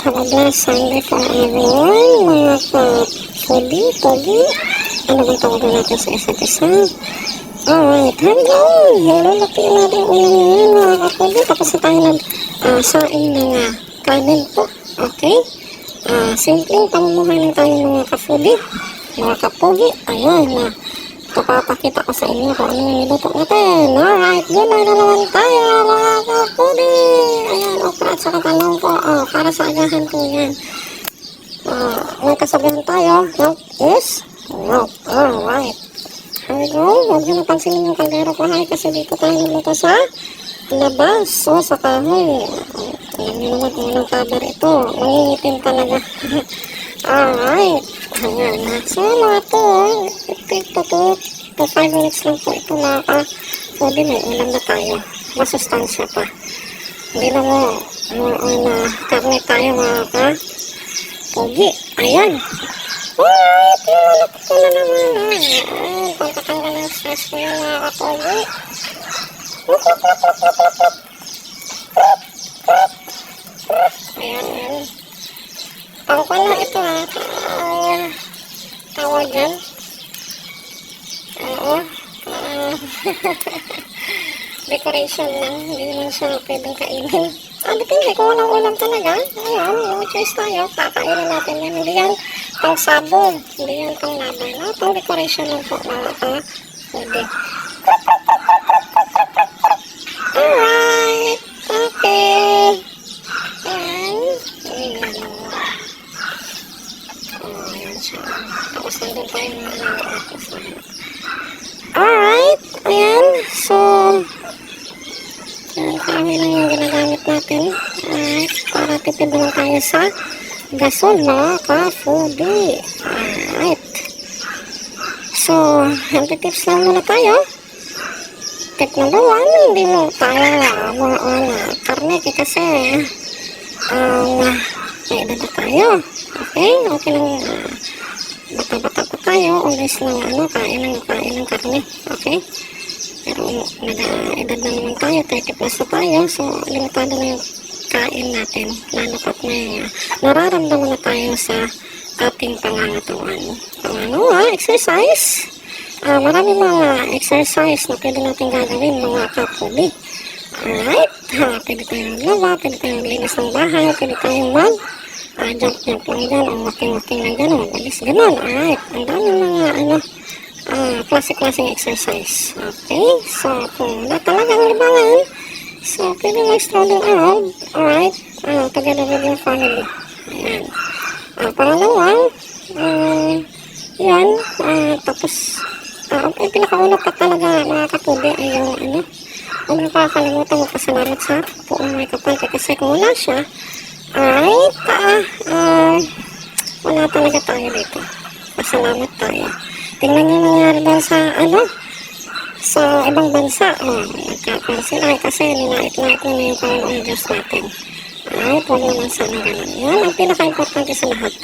have a blessed Sunday for everyone, mga ka-foodie, pogi. Ano bang tawagan natin sa isa't isa? Alright, hello! Hello, lapiin natin ulan ngayon, mga ka-foodie. Tapos na tayo saing ng kanin po. Okay? Simpleng pamumuhay lang tayo mga ka-foodie, mga ka-pogi. Ayan, papapakita ko sa inyo kung ano yung niluto natin. Alright, gulay na naman tayo mga ka-foodie. Ayan, okra at saka talong po. Para sa agahan po yan. May kasabihan tayo. Health is wealth. Alright. Here we go. Huwag nyo napansinin yung kaldero ko kasi dito tayo niluto sa labas. So, sa kahoy. Ayan nyo naman kung anong cover ito. Mangingitim talaga. Alright. Ayan. So, mga to, take to 5 minutes lang po ito mga ka-foodie. May ulam na tayo. Masustansya pa. Hindi na mo karne tayo mga ka-pogi. Ayan. Alright. Yung ko na naman. Ayan. Pagkatanggal ng stress ko yung mga ka-pogi. Ayan. Pangkal na ito tawag yan. Decoration lang. Hindi naman siya pwedeng kainin. Depende kung walang ulam talaga. Ayan, no choice tayo. Kakainin natin yan. Hindi yan pang sabon. Hindi yan pang laban. Pang decoration lang po mga ka-foodie. Alright. Okay. Ayan. Ayan siya. Tapos nandun tayo mga alright. Ayan. So, kami lang yung ginagamit natin. Alright. Para tipid naman tayo sa gasol mga ka-foodie. Alright. So, healthy tips lang muna tayo. Tip number 1, hindi mo tayo mga karne kasi may edad na tayo. Okay? Okay lang bata-bata pa tayo. Always lang kain ng karne. Okay? Pero edad na naman tayo, 30 plus na tayo. So, limitado na yung kain natin. Lalo pat may nararamdaman na tayo sa ating pangangatawan. Exercise. Marami mga exercise na pwede natin gagawin mga ka-foodie. Alright. Pwede tayong maglaba, pwede tayong maglinis ng bahay, pwede tayong jump lang dyan, o walking lang dyan, o malis gano'n. Alright. Ang dami mga classic exercise. Okay. So, kung wala talagang libangan, so, pwede lang strolling around. Alright. Together with your family. Ayan. Pangalawa, yan. Tapos, ang pinakauna pa talaga mga ka-foodie ay yung huwag na kakalimutan magpasalamat sa Poong May Kapal kasi kung wala siya ay wala talaga tayo dito. Pasalamat tayo. Tingnan nyo nangyari ba sa ibang bansa. Nagkapansin kasi nilait-lait na yung Panginoong Diyos natin. Ay, huwag naman sana ganun. Yan ang pinaka-importante sa lahat.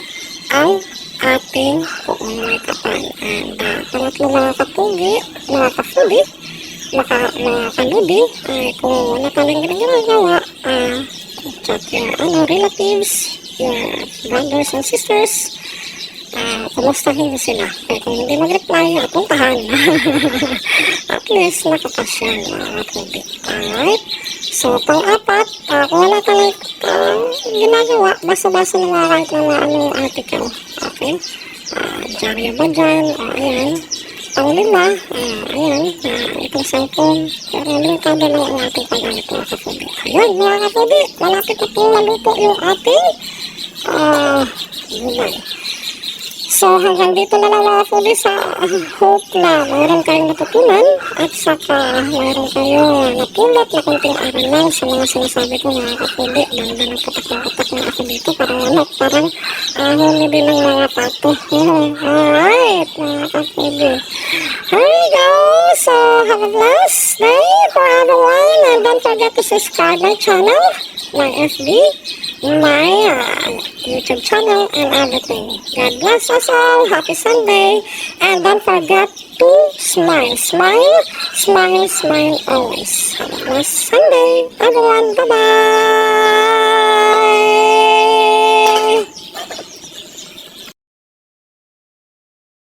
Ang ating Poong May Kapal. And pangatlo mga ka-pogi, mga ka-foodie, mga kaludi, ay kung wala talang ginagawa, chat your relatives, your brothers and sisters, kumustahin nyo sila. Kaya kung hindi mag-reply, puntahan. At least nakapasyan mga ka-foodie. Alright? So, pang-apat, kung wala talang ginagawa, basta-basta na mga kahit na anong article. Okay? Diaryo ba dyan? Ayan. Pang-lima, ayan, itong cellphone. Pero limitado lang ang ating pag-alit mga ka-foodie. Ayan, mga ka-foodie, malapit na po maluto yung ating gulay. So, hanggang dito na lang mga foodie sa hope na mayroon kayong natutunan at saka mayroon kayong napulot na konting aral lang sa mga sinasabi ko mga ka-foodie. Dahil na patak na ako dito parang huli din ng mga pato. Alright, mga ka-foodie. Here we go. So, have a blessed day for everyone and don't forget to subscribe my channel, my FB, my YouTube channel and everything. God bless us all. Happy Sunday. And don't forget to smile. Smile, smile, smile always. Have a blessed Sunday, everyone. Bye-bye.